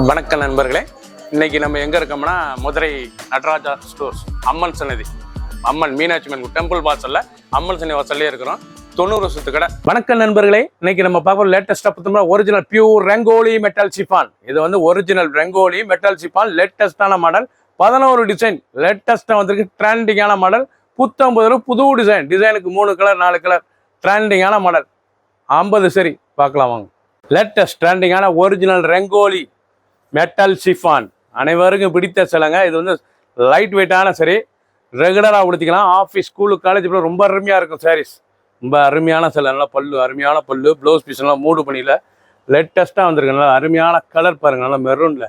வணக்கம் நண்பர்களே, இன்னைக்கு நம்ம எங்க இருக்கோம்னா மதுரை நடராஜா ஸ்டோர்ஸ் அம்மன் சன்னதி, அம்மன் மீனாட்சி அம்மன் டெம்பிள் வாசல்ல அம்மன் சன்னதி வாசல்லே இருக்கிறோம். 90 வருஷத்து கடை. வணக்கம் நண்பர்களே, இன்னைக்கு நம்ம பார்க்குற லேட்டஸ்டா பார்த்தோம்னா original pure Rangoli metal chiffon. இது வந்து ஒரிஜினல் ரெங்கோலி மெட்டல் சிஃபான், லேட்டஸ்டான மாடல், 11 டிசைன் லேட்டஸ்டா வந்திருக்கு. ட்ரெண்டிங்கான மாடல், புத்தம்பது புது டிசைனுக்கு 3 கலர் 4 கலர், ட்ரெண்டிங்கான மாடல். 50 சரி பார்க்கலாம் வாங்க. லேட்டஸ்ட் ட்ரெண்டிங்கான ஒரிஜினல் ரெங்கோலி மெட்டல் சிஃபான் அனைவருக்கும் பிடித்த சிலங்க. இது வந்து லைட் வெயிட்டான சரி, ரெகுலராக உடுத்திக்கலாம். ஆஃபீஸ், ஸ்கூலு, காலேஜ் ரொம்ப அருமையாக இருக்கும். சாரீஸ் ரொம்ப அருமையான சில, நல்லா பல்லு, அருமையான பல்லு, ப்ளவுஸ் பீஸ் எல்லாம் மூடு பண்ணியில் லேட்டஸ்ட்டாக வந்திருக்கு. நல்லா அருமையான கலர் பாருங்கள், நல்லா மெரூனில்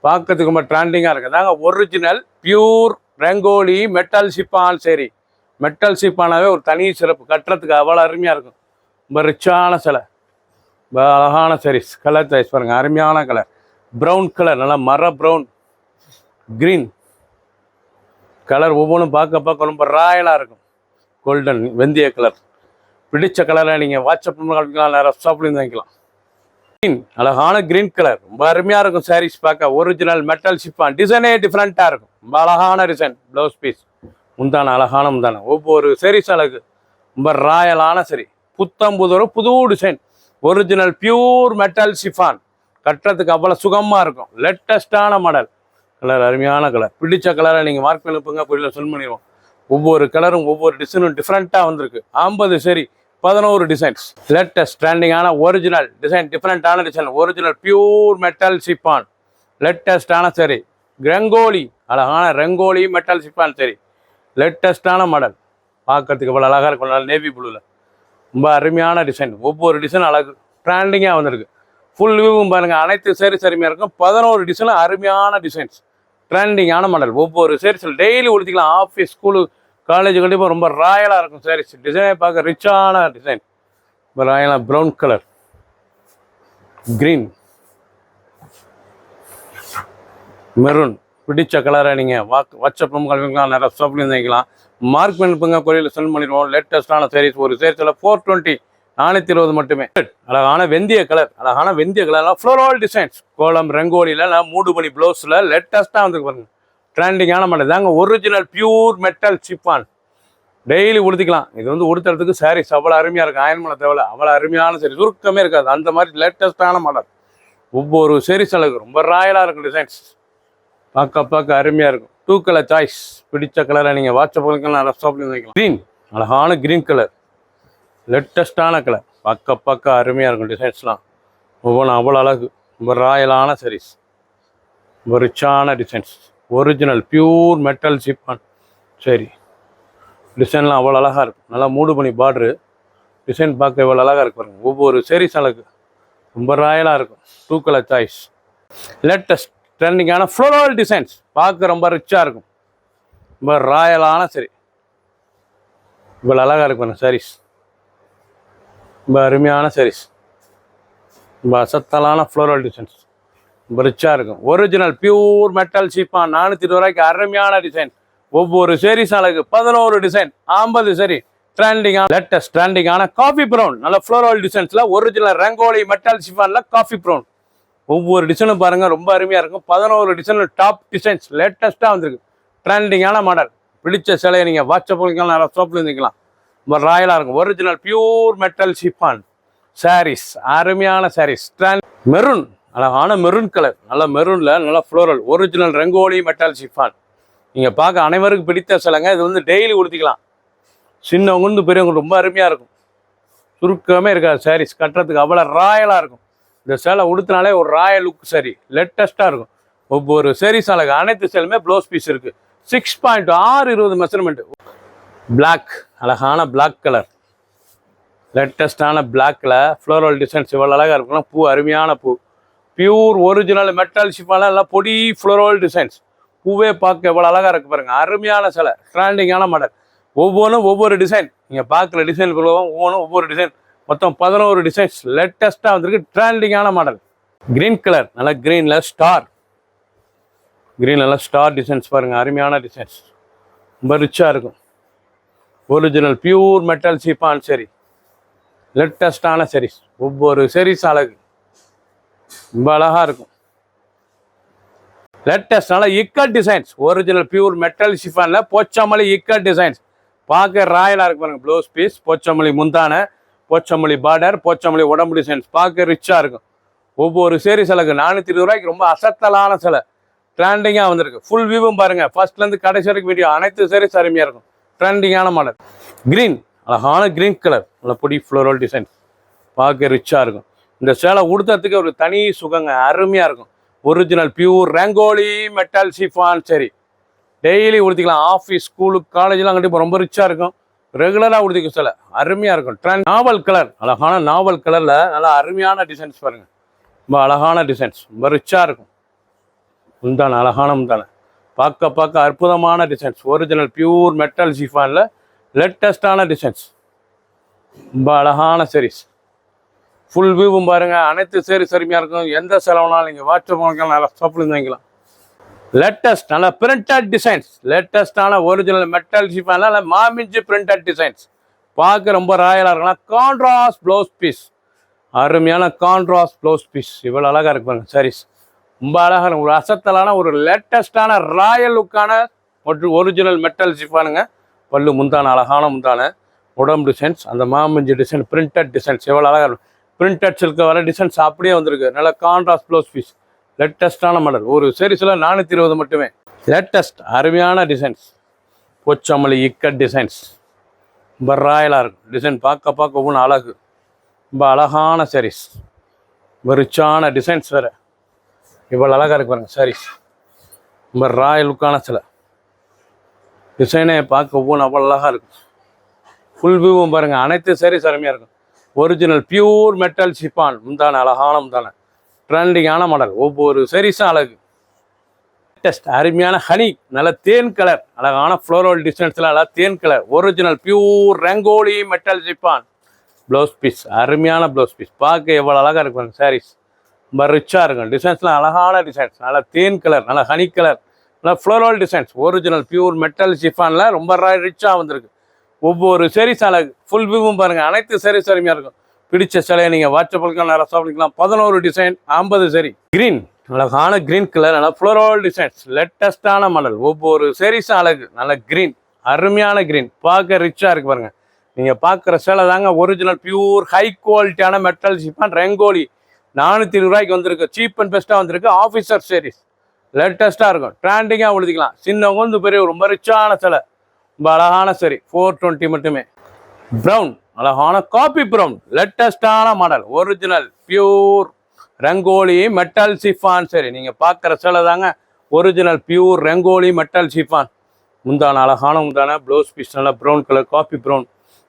பார்க்கறதுக்கு ரொம்ப ட்ரெண்டிங்காக இருக்குது. தாங்க original pure Rangoli metal chiffon சரி. மெட்டல் சிஃபானாவே ஒரு தனி சிறப்பு, கட்டுறதுக்கு அவ்வளோ அருமையாக இருக்கும். ரொம்ப ரிச்சான சிலை, ரொம்ப அழகான சாரீஸ். கலர் சாய்ஸ் பாருங்கள், அருமையான கலர், ப்ரௌன் கலர், நல்லா மர ப்ரௌன், க்ரீன் கலர். ஒவ்வொன்றும் பார்க்க ரொம்ப ராயலாக இருக்கும். கோல்டன் வெந்தய கலர், பிடிச்ச கலரை நீங்கள் வாட்ஸ்அப் காமிக்கலாம், நேரம் ஷாப்லேருந்து வாங்கிக்கலாம். க்ரீன், அழகான க்ரீன் கலர், ரொம்ப அருமையாக இருக்கும் சாரீஸ் பார்க்க. ஒரிஜினல் மெட்டல் சிஃபான், டிசைனே டிஃப்ரெண்ட்டாக இருக்கும். ரொம்ப அழகான டிசைன், ப்ளவுஸ் பீஸ், முந்தான அழகான முந்தான. ஒவ்வொரு சாரீஸ் அழகு, ரொம்ப ராயலான சரி. புத்தம்புது புது design, original pure metal chiffon, கட்டுறதுக்கு அவ்வளோ சுகமாக இருக்கும். லேட்டஸ்டான மாடல், கலர் அருமையான கலர். பிடிச்ச கலரை நீங்கள் மார்க் பண்ணி வைப்புங்க, புரியல சொல் பண்ணிடுவோம். ஒவ்வொரு கலரும் ஒவ்வொரு டிசைனும் டிஃப்ரெண்ட்டாக வந்திருக்கு. 50 சரி, 11 டிசைன்ஸ். லேட்டஸ்ட் ட்ரெண்டிங்கான ஒரிஜினல் டிசைன், டிஃப்ரெண்ட்டான design, original pure metal chiffon, லேட்டஸ்டான சரி. ரெங்கோலி, அழகான ரெங்கோலி மெட்டல் சிஃபான் சரி, லேட்டஸ்டான மாடல். பார்க்கறதுக்கு அவ்வளோ அழகாக இருக்கும். நல்லா நேவி ப்ளூவில் ரொம்ப அருமையான டிசைன். ஒவ்வொரு டிசைன் அழகு, ட்ரெண்டிங்காக வந்திருக்கு. ஃபுல் வியூவும் பாருங்கள், அனைத்து சேரீஸ் அருமையாக இருக்கும். 11 டிசைனில் அருமையான டிசைன்ஸ், ட்ரெண்டிங்கான மாடல். ஒவ்வொரு சேரீஸில் டெய்லி உடுத்திக்கலாம். ஆஃபீஸ், ஸ்கூலு, காலேஜ் கண்டிப்பாக ரொம்ப ராயலாக இருக்கும் சாரீஸ். டிசைனை பார்க்க ரிச்சான டிசைன், ரொம்ப ராயலாக. ப்ரௌன் கலர், க்ரீன், மெரூன், பிடிச்ச கலரை நீங்கள் வாட்ஸ்அப் கல்விக்கலாம், நிறைய ஷாப்லேருந்து வாங்கிக்கலாம். மார்க் பண்ணிப்புங்க, கொரியரில் சென்ட் பண்ணிடுவோம். லேட்டஸ்டான சாரீஸ். ஒரு சேரீஸில் 420, 420 மட்டுமே. அழகான வெந்தய கலர், அழகான வெந்தய கலர்லாம் ஃப்ளோரல் டிசைன்ஸ், கோலம் ரெங்கோலியில் மூடு பண்ணி ப்ளவுஸில் லேட்டஸ்ட்டாக வந்து பாருங்க. ட்ரெண்டிங்கான மாடல் தாங்க original pure metal chiffon. Daily உடுத்திக்கலாம். இது வந்து உடுத்துறதுக்கு சாரீஸ் அவ்வளோ அருமையாக இருக்கும். அயன் பண்ண தேவையில்ல, அவ்வளோ அருமையான சாரீஸ், சுருக்கமே இருக்காது. அந்த மாதிரி லேட்டஸ்ட்டான மாடல். ஒவ்வொரு சாரீஸ் அழகு, ரொம்ப ராயலாக இருக்கும். டிசைன்ஸ் பார்க்க அருமையாக இருக்கும். 2 கலர் சாய்ஸ். பிடிச்ச கலரை நீங்கள் வாட்ஸ்அப் பண்ணிக்கலாம், ரெஸ்டாப்லேயும் வைக்கலாம். க்ரீன், அழகான க்ரீன் கலர், லேட்டஸ்டான கலர், பார்க்க அருமையாக இருக்கும். டிசைன்ஸ்லாம் ஒவ்வொன்றும் அவ்வளோ அழகு, ரொம்ப ராயலான சாரீஸ், ரொம்ப ரிச்சான designs. Original pure metal chiffon சரி. டிசைன்லாம் அவ்வளோ அழகாக இருக்கும். நல்லா மூடு பண்ணி பார்ட்ரு டிசைன் பார்க்க இவ்வளோ அழகாக இருக்கு பாருங்க. ஒவ்வொரு சாரீஸ் அழகு, ரொம்ப ராயலாக இருக்கும். 2 கலர் சாய்ஸ். லேட்டஸ்ட் ட்ரெண்டிங்கான ஃப்ளோரல் டிசைன்ஸ், பார்க்க ரொம்ப ரிச்சாக இருக்கும். ரொம்ப ராயலான சரி, இவ்வளோ அழகாக இருக்கும் சாரீஸ். ரொம்ப அருமையான சாரீஸ், ரொம்ப அசத்தலான ஃப்ளோரல் டிசைன்ஸ், ரொம்ப ரிச்சாக இருக்கும். ஒரிஜினல் பியூர் மெட்டல் சிஃபான், 420 ரூபாய்க்கு அருமையான டிசைன். ஒவ்வொரு சாரீஸ் அழகு, 11 டிசைன், 50 சரி. ட்ரெண்டிங்கான லேட்டஸ்ட் ட்ரெண்டிங்கான காஃபி ப்ரௌன், நல்ல ஃப்ளோரல் டிசைன்ஸில் ஒரிஜினல் ரெங்கோலி மெட்டல் சிஃபானில் காஃபி ப்ரௌன். ஒவ்வொரு டிசைனும் பாருங்கள், ரொம்ப அருமையாக இருக்கும். 11 டிசைனில் டாப் டிசைன்ஸ் லேட்டஸ்ட்டாக வந்திருக்கு. ட்ரெண்டிங்கான மாடல். பிடிச்ச சிலையை நீங்கள் வாட்ஸ்அப் பண்ணிக்கலாம், நிறைய ஷாப்பில் இருந்துக்கலாம். ரொம்ப ராயலாக இருக்கும். Original pure metal chiffon sarees, அருமையான சாரீஸ். மெரூன், அழகான மெரூன் கலர், நல்ல மெரூனில் நல்ல floral, original Rangoli metal chiffon. நீங்கள் பார்க்க அனைவருக்கும் பிடித்த சிலைங்க. இது வந்து டெய்லி உடுத்திக்கலாம். சின்னவங்க பெரியவங்க ரொம்ப அருமையாக இருக்கும். சுருக்கமே இருக்காது சாரீஸ், கட்டுறதுக்கு அவ்வளோ ராயலாக இருக்கும். இந்த சேலை உடுத்தினாலே ஒரு ராயல் லுக் சரி, லேட்டஸ்ட்டாக இருக்கும். ஒவ்வொரு சாரீஸ் அழகு, அனைத்து சேலுமே ப்ளவுஸ் பீஸ் இருக்குது. 6.620 மெஷர்மெண்ட்டு. பிளாக், அழகான பிளாக் கலர், லேட்டஸ்டான பிளாக்கில் ஃப்ளோரல் டிசைன்ஸ் இவ்வளோ அழகாக இருக்குன்னா. பூ அருமையான பூ, பியூர் ஒரிஜினல் மெட்டல் சிஃபானில் எல்லாம் பொடி ஃப்ளோரல் டிசைன்ஸ். பூவே பார்க்க எவ்வளோ அழகாக இருக்குது பாருங்கள். அருமையான சிலை, ட்ரெண்டிங்கான மாடல். ஒவ்வொன்றும் ஒவ்வொரு டிசைன், நீங்கள் பார்க்குற டிசைன் ஒவ்வொன்றும் ஒவ்வொரு டிசைன். மொத்தம் 11 டிசைன்ஸ் லேட்டஸ்ட்டாக வந்திருக்கு. ட்ரெண்டிங்கான மாடல். க்ரீன் கலர், நல்லா க்ரீனில் ஸ்டார், க்ரீனில் ஸ்டார் டிசைன்ஸ் பாருங்கள், அருமையான டிசைன்ஸ், ரொம்ப ரிச்சாக இருக்கும். ஒரிஜினல் பியூர் மெட்டல் சிஃபான் சரி, லேட்டஸ்டான சாரீஸ். ஒவ்வொரு சாரீஸ் அழகு, ரொம்ப அழகாக இருக்கும். லேட்டஸ்ட்னால ikat designs, original pure metal ஷிஃபானில் போச்சமல்லி இக்கட் டிசைன்ஸ். பார்க்க ராயலாக இருக்கு பாருங்க. ப்ளவுஸ் பீஸ், போச்சமல்லி முந்தான, போச்சமல்லி பார்டர், போச்சமல்லி உடம்பு டிசைன்ஸ். பார்க்க ரிச்சாக இருக்கும். ஒவ்வொரு சேரீ சிலைக்கு 420 ரொம்ப அசத்தலான சிலை, ட்ரெண்டிங்காக வந்திருக்கு. ஃபுல் வியூவும் பாருங்கள், ஃபர்ஸ்ட்லேருந்து கடைசி வரைக்கும் வீடியோ. அனைத்து சேரீஸ் அருமையாக இருக்கும். ட்ரெண்டிங்கான மாடல். க்ரீன், அழகான க்ரீன் கலர், நல்ல பொடி ஃப்ளோரல் டிசைன்ஸ். பார்க்க ரிச்சாக இருக்கும். இந்த சேலை உடுத்துறதுக்கு ஒரு தனி சுகங்க, அருமையாக இருக்கும். Original pure rangoli metal chiffon சரி. டெய்லி உடுத்திக்கலாம். ஆஃபீஸ், ஸ்கூலுக்கு, காலேஜெலாம் கண்டிப்பாக ரொம்ப ரிச்சாக இருக்கும். ரெகுலராக உடுத்திக்கும் சில அருமையாக இருக்கும். நாவல் கலர், அழகான நாவல் கலரில் நல்லா அருமையான டிசைன்ஸ் பாருங்கள். ரொம்ப அழகான டிசைன்ஸ், ரொம்ப ரிச்சாக இருக்கும். முந்தான அழகான முந்தான, பார்க்க அற்புதமான டிசைன்ஸ். ஒரிஜினல் பியூர் மெட்டல் ஷிஃபானில் லேட்டஸ்டான டிசைன்ஸ். ரொம்ப அழகான சாரீஸ். ஃபுல் வியூவும் பாருங்கள். அனைத்து சேரீஸ் அருமையாக இருக்கும். எந்த செலவுனாலும் நீங்கள் வாட்ஸ்அப் வாங்கிக்கலாம், நல்லா ஷாப்பில் வாங்கிக்கலாம். லேட்டஸ்ட் நல்ல பிரிண்டட் டிசைன்ஸ், லேட்டஸ்டான ஒரிஜினல் மெட்டல் ஷிஃபானில் நல்ல மாமிஞ்சி பிரிண்டட் டிசைன்ஸ். பார்க்க ரொம்ப ராயலாக இருக்கலாம். கான்ட்ராஸ்ட் ப்ளவுஸ் பீஸ், அருமையான கான்ட்ராஸ்ட் ப்ளவுஸ் பீஸ். இவ்வளோ அழகாக இருக்கு பாருங்க சாரீஸ். ரொம்ப அழகாக இருக்கும். ஒரு அசத்தலான ஒரு லேட்டஸ்டான ராயல் லுக்கான ஒரிஜினல் மெட்டல் ஷிஃபானுங்க. பல்லு முந்தான, அழகான முந்தான, உடம்பு டிசைன்ஸ், அந்த மாமிஞ்சி டிசைன், பிரிண்டட் டிசைன்ஸ். எவ்வளோ அழகாக இருக்கும். பிரிண்டட் சில்க வர டிசைன்ஸ் அப்படியே வந்திருக்கு. நல்ல கான்ட்ராஸ்ட் ப்ளவுஸ் பீஸ், லேட்டஸ்டான மாடல். ஒரு சீரீஸில் 420 மட்டுமே. லேட்டஸ்ட் அருமையான டிசைன்ஸ். போச்சமல்லி இக்கட் டிசைன்ஸ். ரொம்ப ராயலாக இருக்கும். டிசைன் பார்க்க ஒவ்வொன்று அழகு. ரொம்ப அழகான சாரீஸ், ரொம்ப ரிச்சான டிசைன்ஸ் வேறு. இவ்வளோ அழகாக இருக்கு பாருங்க சாரீஸ். ரொம்ப ராயல் லுக்கான சில டிசைனே பார்க்க ஒவ்வொன்று அவ்வளோ அழகாக இருக்கும். ஃபுல் வியூவும் பாருங்கள். அனைத்து சாரீஸ் அருமையாக இருக்கும். ஒரிஜினல் பியூர் மெட்டல் ஷிஃபான் முந்தான, அழகான முந்தான, ட்ரெண்டிங்கான மாடல். ஒவ்வொரு சாரீஸும் அழகு. லேட்டஸ்ட் அருமையான ஹனி, நல்ல தேன் கலர், அழகான ஃப்ளோரல் டிசைன்ஸில் நல்லா தேன் colour. Original pure rangoli metal chiffon. Blouse piece, அருமையான ப்ளவுஸ் பீஸ். பார்க்க எவ்வளோ அழகாக இருக்கும் சாரீஸ். ரொம்ப ரிச்சாக இருக்கும். டிசைன்ஸ்லாம் அழகான டிசைன்ஸ். நல்லா தேன் கலர், நல்லா ஹனி கலர், நல்லா floral designs. Original pure metal ஷிஃபானில் ரொம்ப ரிச்சாக வந்திருக்கு. ஒவ்வொரு சாரீஸ் அழகு. ஃபுல் வியூவும் பாருங்கள். அனைத்து சாரீஸ் அருமையாக இருக்கும். பிடிச்ச சிலையை நீங்கள் வாட்ஸ்அப்பில் நிறைய சாப்பிடலாம். 11 டிசைன், 50 சரி. க்ரீன், அழகான க்ரீன் கலர், நல்லா ஃப்ளோரல் டிசைன்ஸ், லேட்டஸ்டான மாடல். ஒவ்வொரு சாரீஸும் அழகு. நல்ல க்ரீன், அருமையான க்ரீன். பார்க்க ரிச்சாக இருக்கு பாருங்கள். நீங்கள் பார்க்குற சேலை தாங்க ஒரிஜினல் பியூர் ஹை குவாலிட்டியான மெட்டல் ஷிஃபான் ரங்கோலி. 420 வந்திருக்கு. சீப் அண்ட் பெஸ்ட்டாக வந்திருக்கு. ஆஃபீஸர் சாரீஸ் லேட்டஸ்ட்டாக இருக்கும். ட்ரெண்டிங்காக உழுதிக்கலாம். சின்னவங்க வந்து பெரிய ரொம்ப ரிச்சான சிலை. ரொம்ப அழகான சரி. 420 மட்டுமே. ப்ரௌன், அழகான காபி ப்ரௌன், லேட்டஸ்டான model. Original pure rangoli metal chiffon சரி. நீங்கள் பார்க்குற சேலை தாங்க original pure rangoli metal chiffon. முந்தான அழகான முந்தான, ப்ளவுஸ் பீஸ் நல்லா ப்ரௌன் கலர், காபி ப்ரௌன்.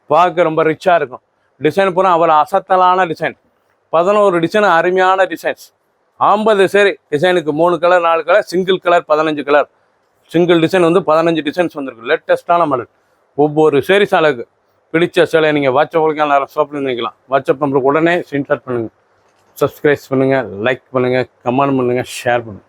பார்க்க ரொம்ப ரிச்சாக இருக்கும். டிசைன் பூரா அவ்வளோ அசத்தலான டிசைன். 11 டிசைன், அருமையான டிசைன்ஸ். 50 சரி. டிசைனுக்கு 3 colour, 4 colour, single colour 15 colour. Single design வந்து 15 டிசைன்ஸ் வந்திருக்கு. லேட்டஸ்டான மாடல். ஒவ்வொரு சாரீஸ் அழகு. பிடிச்ச சிலையை நீங்கள் வாட்ஸ்அப் நிறைய ஷாப்பில் நினைக்கலாம். வாட்ஸ்அப் நம்பருக்கு உடனே ஸ்க்ரீன்ஷாட் பண்ணுங்கள். சப்ஸ்கிரைப் பண்ணுங்கள், லைக் பண்ணுங்கள், கமெண்ட் பண்ணுங்கள், ஷேர் பண்ணுங்கள்.